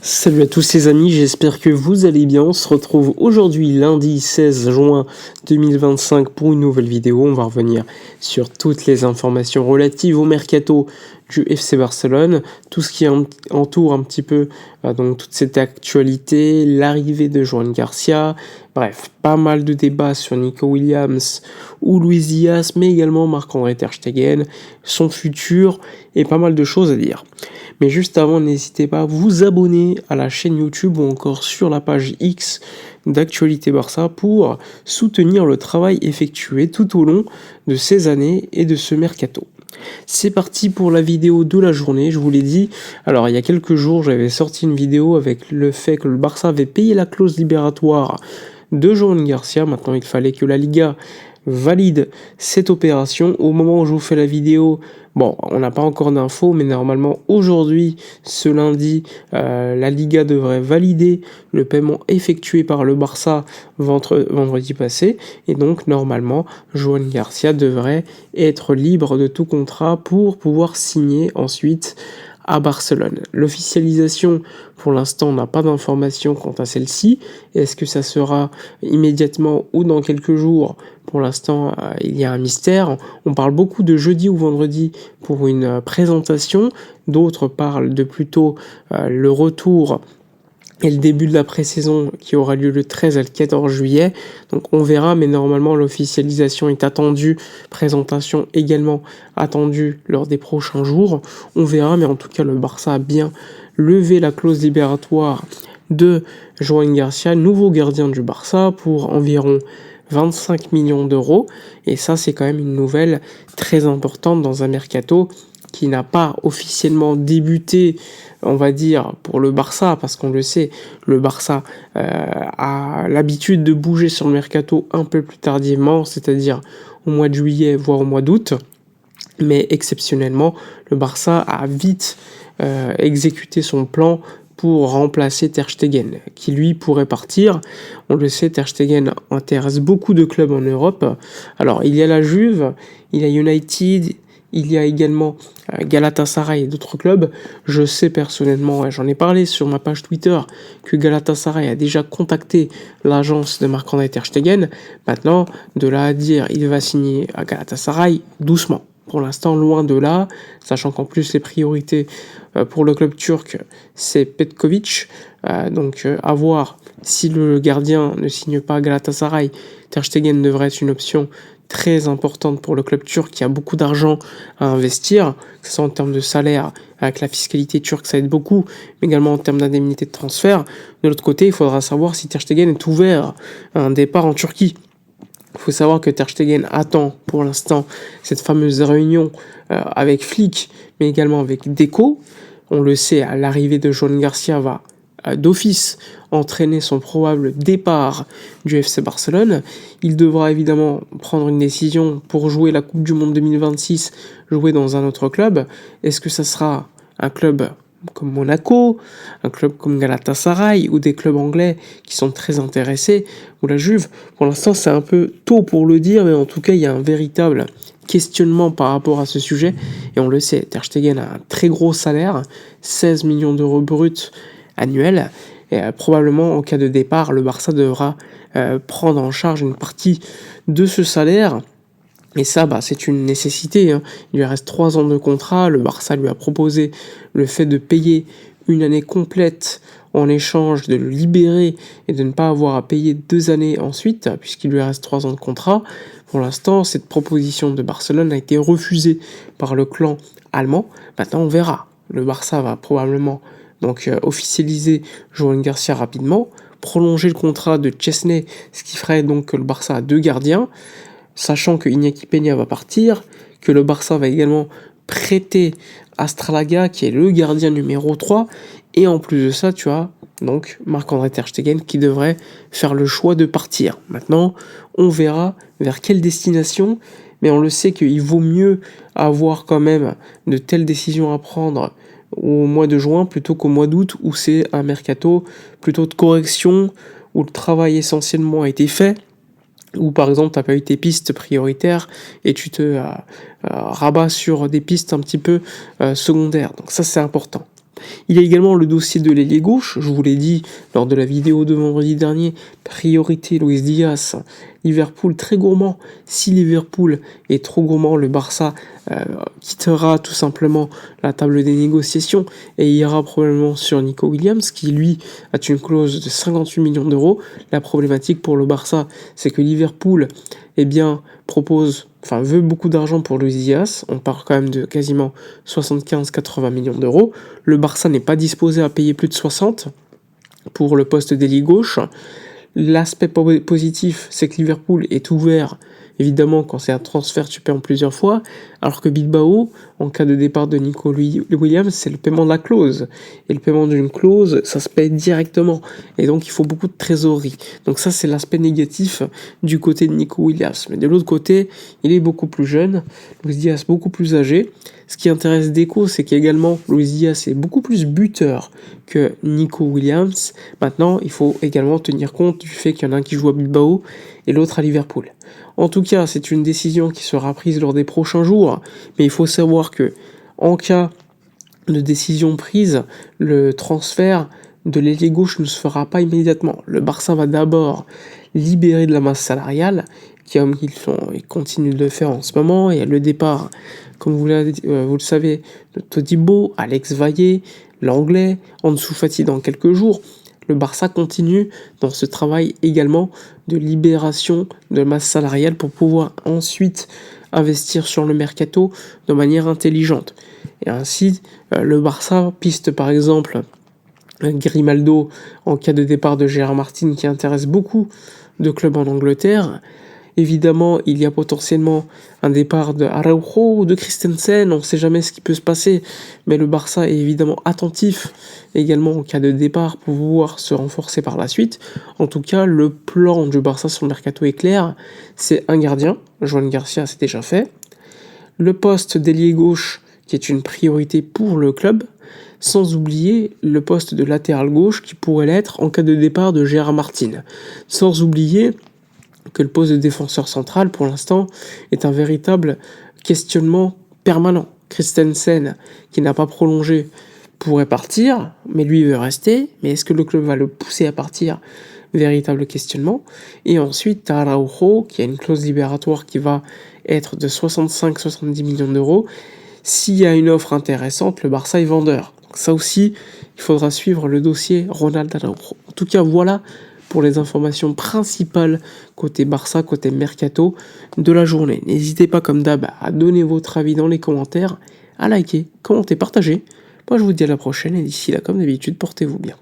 Salut à tous les amis, j'espère que vous allez bien. On se retrouve aujourd'hui lundi 16 juin 2025 pour une nouvelle vidéo. On va revenir sur toutes les informations relatives au mercato du FC Barcelone, tout ce qui entoure un petit peu donc toute cette actualité, l'arrivée de Joan Garcia, bref, pas mal de débats sur Nico Williams ou Luis Diaz, mais également Marc-André Ter Stegen, son futur et pas mal de choses à dire. Mais juste avant, n'hésitez pas à vous abonner à la chaîne YouTube ou encore sur la page X d'Actualité Barça pour soutenir le travail effectué tout au long de ces années et de ce mercato. C'est parti pour la vidéo de la journée, je vous l'ai dit. Alors il y a quelques jours, j'avais sorti une vidéo avec le fait que le Barça avait payé la clause libératoire de Joan Garcia. Maintenant, il fallait que la Liga valide cette opération. Au moment où je vous fais la vidéo, bon, on n'a pas encore d'infos, mais normalement aujourd'hui, ce lundi, la Liga devrait valider le paiement effectué par le Barça vendredi passé, et donc normalement, Joan Garcia devrait être libre de tout contrat pour pouvoir signer ensuite à Barcelone. L'officialisation, pour l'instant, on n'a pas d'informations quant à celle-ci. Est-ce que ça sera immédiatement ou dans quelques jours? Pour l'instant, il y a un mystère. On parle beaucoup de jeudi ou vendredi pour une présentation. D'autres parlent de plutôt le retour et le début de la pré-saison qui aura lieu le 13 et le 14 juillet. Donc on verra, mais normalement l'officialisation est attendue, présentation également attendue lors des prochains jours. On verra, mais en tout cas le Barça a bien levé la clause libératoire de Joan Garcia, nouveau gardien du Barça, pour environ 25 millions d'euros. Et ça, c'est quand même une nouvelle très importante dans un mercato qui n'a pas officiellement débuté, on va dire, pour le Barça, parce qu'on le sait, le Barça a l'habitude de bouger sur le mercato un peu plus tardivement, c'est-à-dire au mois de juillet, voire au mois d'août. Mais exceptionnellement, le Barça a vite exécuté son plan pour remplacer Ter Stegen, qui lui pourrait partir. On le sait, Ter Stegen intéresse beaucoup de clubs en Europe. Alors, il y a la Juve, il y a United, il y a également Galatasaray et d'autres clubs. Je sais personnellement, et j'en ai parlé sur ma page Twitter, que Galatasaray a déjà contacté l'agence de Marc-André Ter Stegen. Maintenant, de là à dire il va signer à Galatasaray, doucement. Pour l'instant, loin de là, sachant qu'en plus les priorités pour le club turc, c'est Petkovic. Donc à voir si le gardien ne signe pas à Galatasaray. Ter Stegen devrait être une option très importante pour le club turc qui a beaucoup d'argent à investir, que ce soit en termes de salaire, avec la fiscalité turque ça aide beaucoup, mais également en termes d'indemnité de transfert. De l'autre côté, il faudra savoir si Ter Stegen est ouvert à un départ en Turquie. Il faut savoir que Ter Stegen attend pour l'instant cette fameuse réunion avec Flick, mais également avec Deco. On le sait, à l'arrivée de Joan Garcia va d'office entraîner son probable départ du FC Barcelone. Il devra évidemment prendre une décision pour jouer la Coupe du Monde 2026, jouer dans un autre club. Est-ce que ça sera un club comme Monaco, un club comme Galatasaray ou des clubs anglais qui sont très intéressés, ou la Juve? Pour l'instant, c'est un peu tôt pour le dire, mais en tout cas, il y a un véritable questionnement par rapport à ce sujet. Et on le sait, Ter Stegen a un très gros salaire, 16 millions d'euros bruts annuels. Et probablement, en cas de départ, le Barça devra prendre en charge une partie de ce salaire. Et ça, c'est une nécessité. Il lui reste 3 ans de contrat. Le Barça lui a proposé le fait de payer une année complète en échange de le libérer et de ne pas avoir à payer 2 années ensuite, puisqu'il lui reste 3 ans de contrat. Pour l'instant, cette proposition de Barcelone a été refusée par le clan allemand. Maintenant, on verra. Le Barça va probablement donc officialiser Joan Garcia rapidement, prolonger le contrat de Chesney, ce qui ferait donc que le Barça a 2 gardiens, sachant que Iñaki Peña va partir, que le Barça va également prêter Astralaga, qui est le gardien numéro 3, et en plus de ça, tu as donc Marc-André Ter Stegen qui devrait faire le choix de partir. Maintenant, on verra vers quelle destination, mais on le sait qu'il vaut mieux avoir quand même de telles décisions à prendre au mois de juin plutôt qu'au mois d'août où c'est un mercato plutôt de correction, où le travail essentiellement a été fait, où par exemple tu n'as pas eu tes pistes prioritaires et tu te rabats sur des pistes un petit peu secondaires. Donc ça c'est important. Il y a également le dossier de l'ailier gauche, je vous l'ai dit lors de la vidéo de vendredi dernier, priorité Luis Diaz, Liverpool très gourmand. Si Liverpool est trop gourmand, le Barça quittera tout simplement la table des négociations et ira probablement sur Nico Williams qui lui a une clause de 58 millions d'euros. La problématique pour le Barça, c'est que Liverpool veut beaucoup d'argent pour Luis Diaz, on parle quand même de quasiment 75-80 millions d'euros. Le Barça n'est pas disposé à payer plus de 60 pour le poste d'ailier gauche. L'aspect positif, c'est que Liverpool est ouvert, évidemment, quand c'est un transfert, tu paies en plusieurs fois, alors que Bilbao, en cas de départ de Nico Williams, c'est le paiement de la clause. Et le paiement d'une clause, ça se paye directement. Et donc, il faut beaucoup de trésorerie. Donc ça, c'est l'aspect négatif du côté de Nico Williams. Mais de l'autre côté, il est beaucoup plus jeune, Luis Diaz beaucoup plus âgé. Ce qui intéresse Deco, c'est qu'également, Luis Diaz est beaucoup plus buteur que Nico Williams. Maintenant, il faut également tenir compte du fait qu'il y en a un qui joue à Bilbao et l'autre à Liverpool. En tout cas, c'est une décision qui sera prise lors des prochains jours, mais il faut savoir que, en cas de décision prise, le transfert de l'ailier gauche ne se fera pas immédiatement. Le Barça va d'abord libérer de la masse salariale, comme ils continuent de le faire en ce moment, et le départ, comme vous le savez, de Todibo, Alex Valle, l'anglais, Ansu Fati dans quelques jours. Le Barça continue dans ce travail également de libération de masse salariale pour pouvoir ensuite investir sur le mercato de manière intelligente. Et ainsi, le Barça piste par exemple Grimaldo en cas de départ de Gérard Martin qui intéresse beaucoup de clubs en Angleterre. Évidemment, il y a potentiellement un départ de Araujo ou de Christensen, on ne sait jamais ce qui peut se passer, mais le Barça est évidemment attentif également en cas de départ pour pouvoir se renforcer par la suite. En tout cas, le plan du Barça sur le mercato est clair, c'est un gardien, Joan Garcia c'est déjà fait, le poste d'ailier gauche qui est une priorité pour le club, sans oublier le poste de latéral gauche qui pourrait l'être en cas de départ de Gérard Martin, sans oublier que le poste de défenseur central, pour l'instant, est un véritable questionnement permanent. Christensen, qui n'a pas prolongé, pourrait partir, mais lui veut rester. Mais est-ce que le club va le pousser à partir? Véritable questionnement. Et ensuite, Araujo, qui a une clause libératoire qui va être de 65-70 millions d'euros. S'il y a une offre intéressante, le Barça est vendeur. Donc ça aussi, il faudra suivre le dossier Ronald Araujo. En tout cas, voilà pour les informations principales côté Barça, côté Mercato de la journée. N'hésitez pas comme d'hab à donner votre avis dans les commentaires, à liker, commenter, partager. Moi je vous dis à la prochaine et d'ici là comme d'habitude, portez-vous bien.